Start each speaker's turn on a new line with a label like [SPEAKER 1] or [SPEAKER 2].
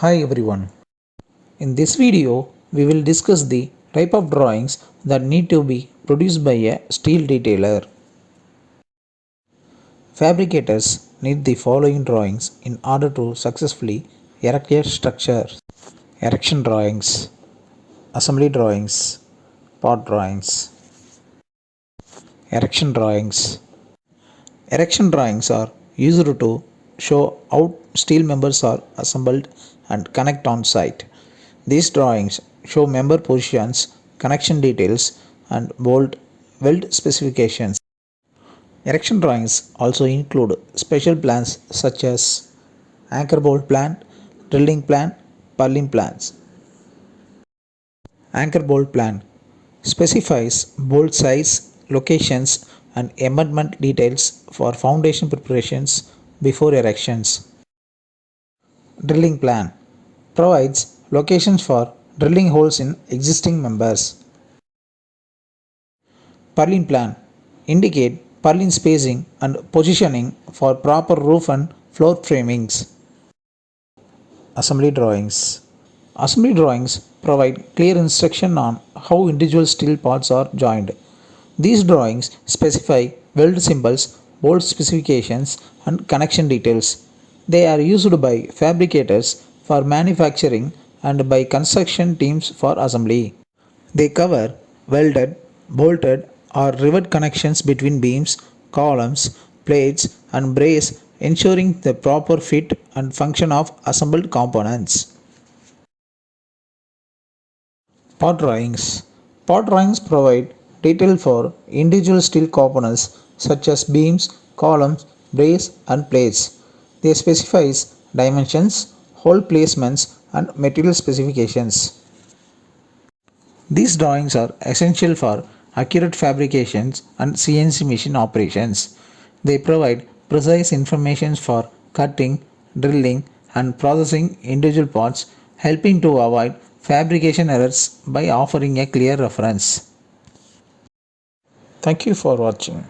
[SPEAKER 1] Hi everyone. In this video, we will discuss the type of drawings that need to be produced by a steel detailer. Fabricators need the following drawings in order to successfully erect a structure. Erection drawings, assembly drawings, part drawings. Erection drawings. Erection drawings are used to show how steel members are assembled and connect on site. These drawings show member positions, connection details, and weld specifications. Erection drawings also include special plans such as anchor bolt plan, drilling plan, purlin plans. Anchor bolt plan specifies bolt size, locations, and embedment details for foundation preparations before erections. Drilling plan provides locations for drilling holes in existing members. Purlin plan indicate purlin spacing and positioning for proper roof and floor framings. Assembly drawings. Assembly drawings provide clear instruction on how individual steel parts are joined. These drawings specify weld symbols, bolt specifications, and connection details. They are used by fabricators for manufacturing and by construction teams for assembly. They cover welded, bolted, or rivet connections between beams, columns, plates, and brace, ensuring the proper fit and function of assembled components. Part drawings. Part drawings provide detail for individual steel components such as beams, columns, brace, and plates. They specify dimensions, hole placements, and material specifications. These drawings are essential for accurate fabrications and CNC machine operations. They provide precise information for cutting, drilling, and processing individual parts, helping to avoid fabrication errors by offering a clear reference. Thank you for watching.